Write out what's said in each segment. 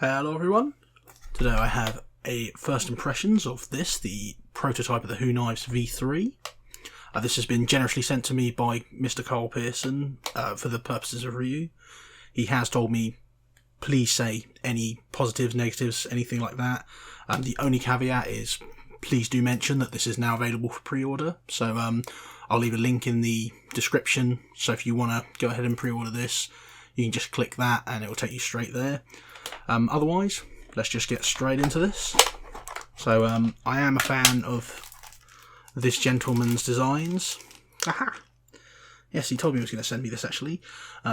Hello everyone, today I have a first impressions of this, the prototype of the Who Knives V3. This has been generously sent to me by Mr. Carl Pearson for the purposes of review. He has told me, please say any positives, negatives, anything like that. The only caveat is, please do mention that this is now available for pre-order. So I'll leave a link in the description, so if you want to go ahead and pre-order this, you can just click that and it will take you straight there. Otherwise, let's just get straight into this. So I am a fan of this gentleman's designs. Aha! Yes, he told me he was going to send me this actually.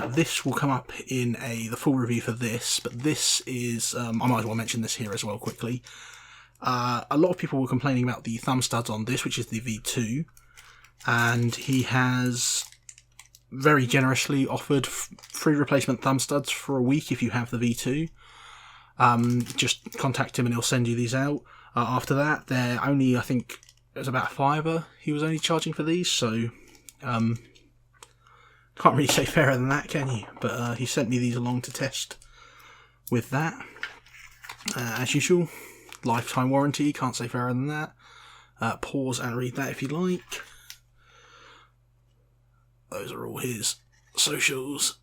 This will come up in the full review for this, but this is, I might as well mention this here as well quickly. A lot of people were complaining about the thumb studs on this, which is the V2, and he has very generously offered free replacement thumb studs for a week if you have the V2. Just contact him and he'll send you these out. After that, they're only, I think it was about £5 he was only charging for these, so can't really say fairer than that, can you? But he sent me these along to test with that. As usual, lifetime warranty, can't say fairer than that. Pause and read that if you like. Those are all his socials.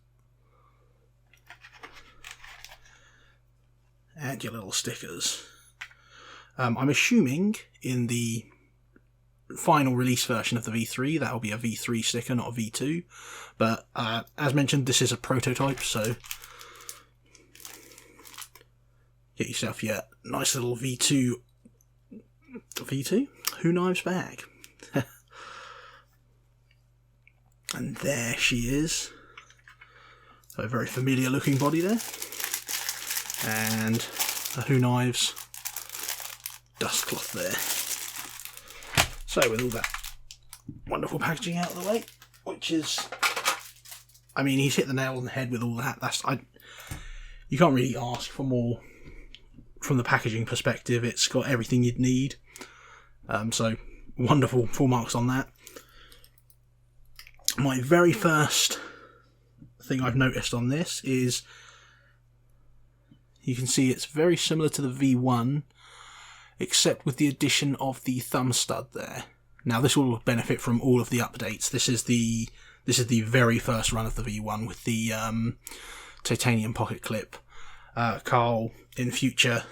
And your little stickers. I'm assuming in the final release version of the V3 that will be a V3 sticker, not a V2. But as mentioned, this is a prototype, so get yourself your nice little V2 Who Knives bag. And there she is. A very familiar looking body there. And a Who Knives dust cloth there. So with all that wonderful packaging out of the way, which is, I mean, he's hit the nail on the head with all that. You can't really ask for more from the packaging perspective. It's got everything you'd need. So wonderful, full marks on that. My very first thing I've noticed on this is, you can see it's very similar to the V1, except with the addition of the thumb stud there. Now this will benefit from all of the updates. This is the very first run of the V1 with the titanium pocket clip. Carl in future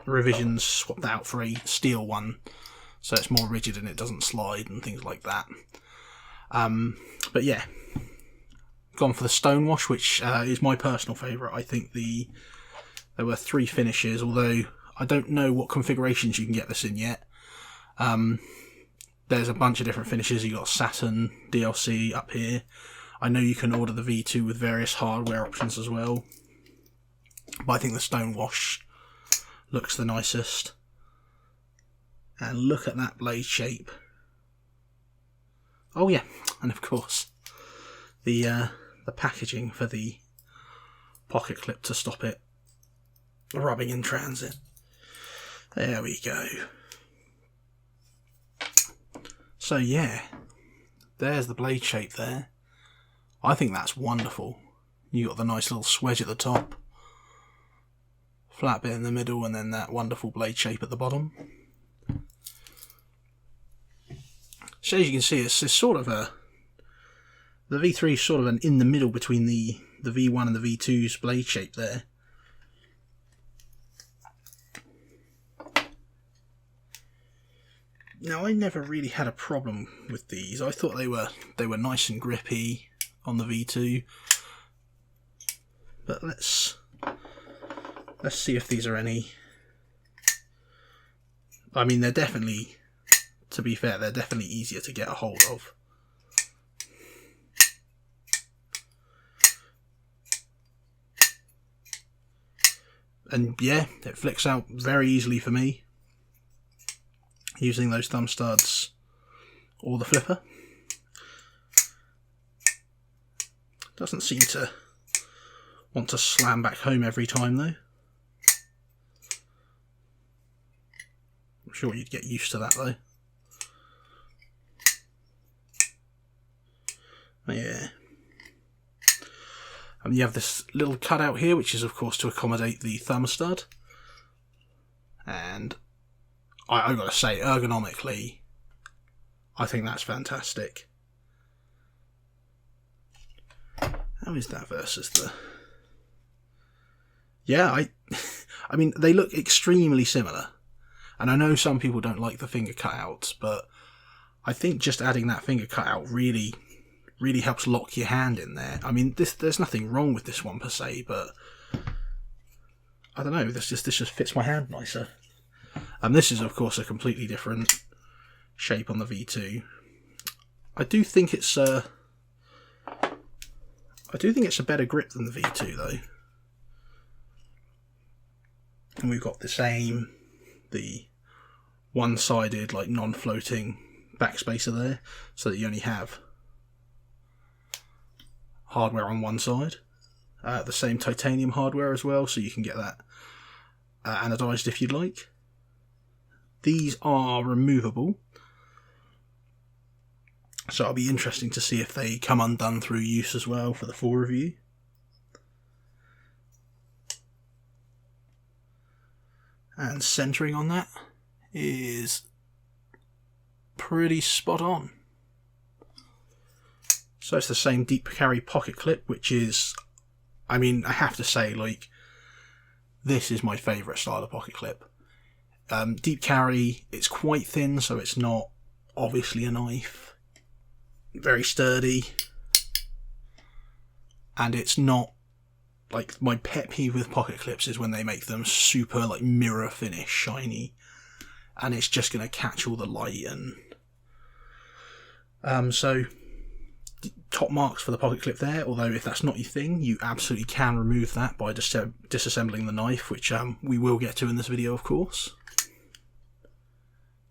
revisions swapped out for a steel one, so it's more rigid and it doesn't slide and things like that. But yeah, gone for the stonewash, which is my personal favourite. I think there were 3 finishes, although I don't know what configurations you can get this in yet. There's a bunch of different finishes. You got Saturn DLC up here. I know you can order the V2 with various hardware options as well, but I think the stonewash looks the nicest. And look at that blade shape. Oh yeah, and of course the packaging for the pocket clip to stop it rubbing in transit. There we go. So yeah, there's the blade shape there. I think that's wonderful. You got the nice little swedge at the top, flat bit in the middle, and then that wonderful blade shape at the bottom. So as you can see, it's sort of the V3 is sort of an in the middle between the V1 and the V2's blade shape there. Now I never really had a problem with these. I thought they were nice and grippy on the V2. But let's see if these are any. I mean, they're definitely, to be fair, they're definitely easier to get a hold of. And yeah, it flicks out very easily for me, using those thumb studs or the flipper. Doesn't seem to want to slam back home every time though. I'm sure you'd get used to that though. Yeah. And you have this little cutout here, which is of course to accommodate the thumb stud. And I've got to say, ergonomically, I think that's fantastic. How is that versus the... Yeah, I mean, they look extremely similar. And I know some people don't like the finger cutouts, but I think just adding that finger cutout really helps lock your hand in there. I mean, there's nothing wrong with this one per se, but I don't know, this just fits my hand nicer. And this is, of course, a completely different shape on the V2. I do think it's a better grip than the V2 though. And we've got the one-sided, like non-floating backspacer there, so that you only have hardware on one side. The same titanium hardware as well, so you can get that anodized if you'd like. These are removable, so it'll be interesting to see if they come undone through use as well for the full review. And centering on that is pretty spot on. So it's the same deep carry pocket clip, which is, I mean, I have to say, like, this is my favourite style of pocket clip. Deep carry, it's quite thin, so it's not obviously a knife. Very sturdy. And it's not, like, my pet peeve with pocket clips is when they make them super, like, mirror finish, shiny. And it's just going to catch all the light and... So, top marks for the pocket clip there, although if that's not your thing, you absolutely can remove that by disassembling the knife, which we will get to in this video, of course.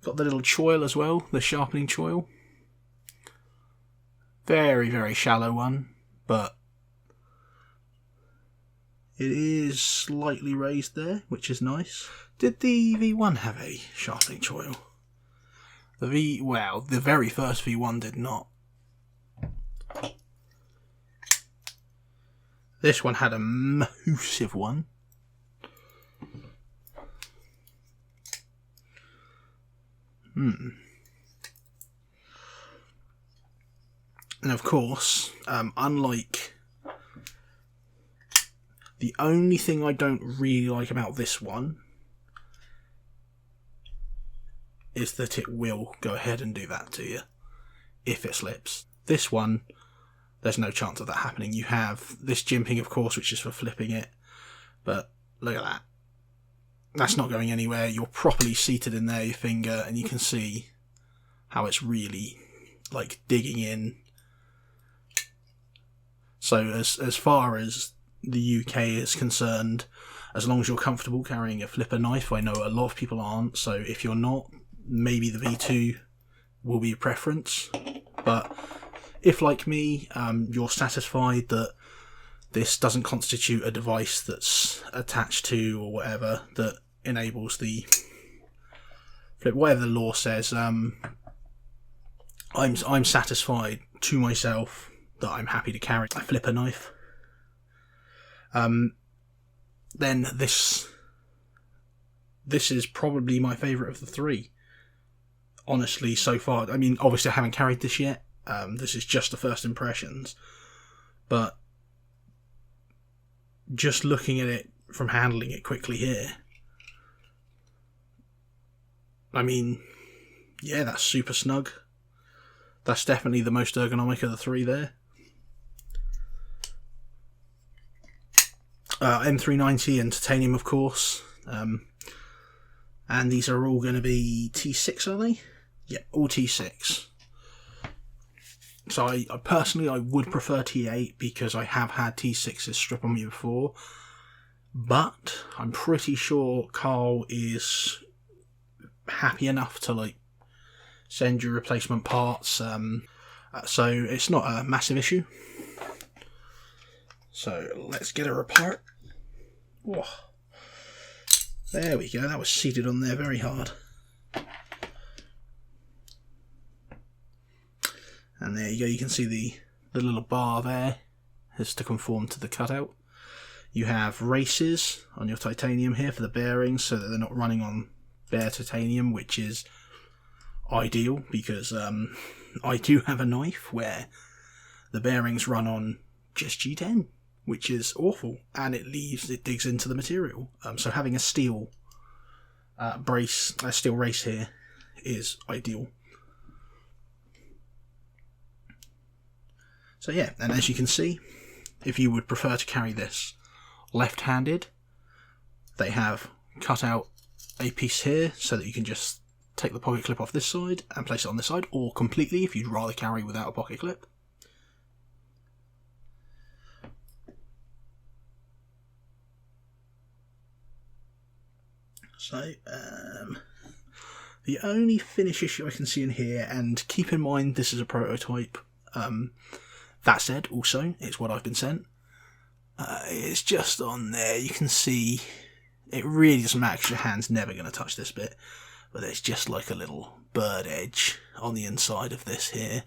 Got the little choil as well, the sharpening choil. Very, very shallow one, but it is slightly raised there, which is nice. Did the V1 have a sharpening choil? Well, the very first V1 did not. This one had a massive one. And of course, unlike... The only thing I don't really like about this one is that it will go ahead and do that to you if it slips. This one, there's no chance of that happening. You have this jimping, of course, which is for flipping it, but look at that. That's not going anywhere. You're properly seated in there, your finger, and you can see how it's really, like, digging in. So as far as the UK is concerned, as long as you're comfortable carrying a flipper knife, I know a lot of people aren't, so if you're not, maybe the V2 will be your preference. But if, like me, you're satisfied that this doesn't constitute a device that's attached to or whatever that enables the flip, whatever the law says, I'm satisfied to myself that I'm happy to carry a flipper knife. Then this is probably my favourite of the three, honestly, so far. I mean, obviously I haven't carried this yet. This is just the first impressions, but just looking at it from handling it quickly here, I mean, yeah, that's super snug. That's definitely the most ergonomic of the three there. M390 and titanium, of course. And these are all going to be T6, are they? Yeah, all T6. So I personally, I would prefer T8 because I have had T6s strip on me before. But I'm pretty sure Carl is happy enough to, like, send you replacement parts. So it's not a massive issue. So let's get her apart. Whoa. There we go, that was seated on there very hard. And there you go, you can see the little bar there is to conform to the cutout. You have races on your titanium here for the bearings, so that they're not running on bare titanium, which is ideal because I do have a knife where the bearings run on just G10, which is awful, and it digs into the material. So having a steel steel race here is ideal. So yeah, and as you can see, if you would prefer to carry this left-handed, they have cut out a piece here so that you can just take the pocket clip off this side and place it on this side, or completely if you'd rather carry without a pocket clip. So, the only finish issue I can see in here, and keep in mind this is a prototype, that said, also, it's what I've been sent, it's just on there, you can see, it really doesn't matter because your hand's never going to touch this bit, but there's just like a little bird edge on the inside of this here.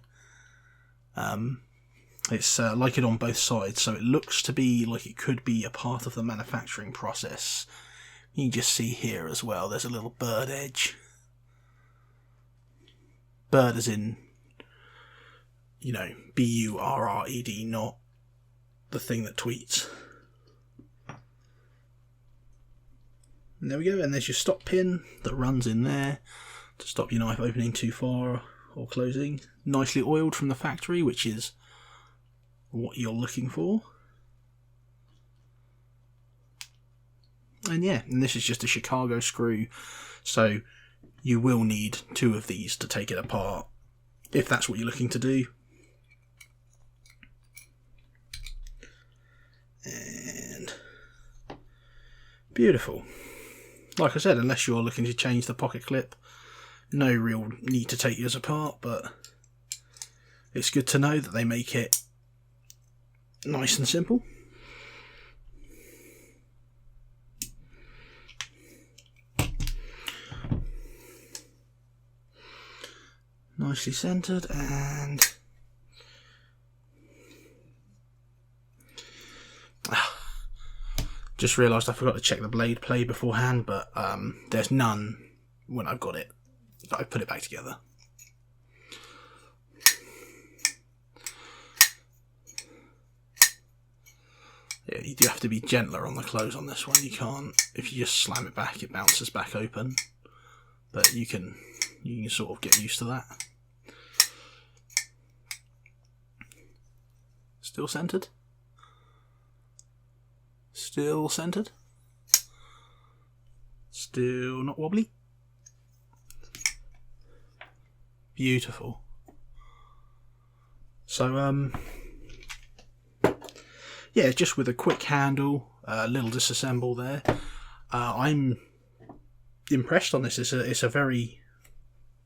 It's like it on both sides, so it looks to be like it could be a part of the manufacturing process. You can just see here as well, there's a little bird edge. Bird as in, you know, B-U-R-R-E-D, not the thing that tweets. And there we go, and there's your stop pin that runs in there to stop your knife opening too far or closing. Nicely oiled from the factory, which is what you're looking for. And yeah, and this is just a Chicago screw, so you will need two of these to take it apart, if that's what you're looking to do. And beautiful. Like I said, unless you're looking to change the pocket clip, no real need to take yours apart, but it's good to know that they make it nice and simple. Nicely centered, and just realised I forgot to check the blade play beforehand, but there's none when I've got it. I put it back together. Yeah, you do have to be gentler on the close on this one. You can't, if you just slam it back, it bounces back open. But you can sort of get used to that. Still centered. Still centered. Still not wobbly. Beautiful. So, yeah, just with a quick handle, a little disassemble there. I'm impressed on this. It's a very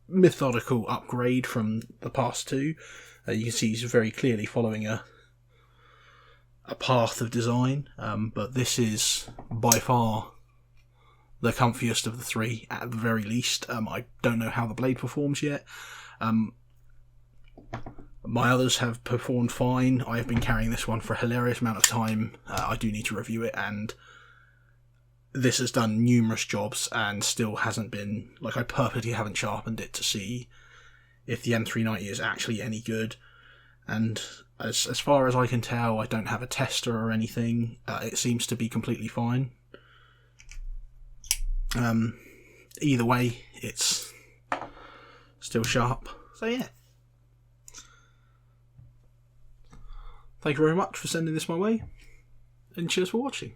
methodical upgrade from the past two. You can see he's very clearly following a path of design, but this is by far the comfiest of the three, at the very least. I don't know how the blade performs yet. My others have performed fine. I have been carrying this one for a hilarious amount of time. I do need to review it, and this has done numerous jobs and still hasn't been, like, I purposely haven't sharpened it to see if the M390 is actually any good. And as far as I can tell, I don't have a tester or anything. It seems to be completely fine. Either way, it's still sharp. So yeah. Thank you very much for sending this my way, and cheers for watching.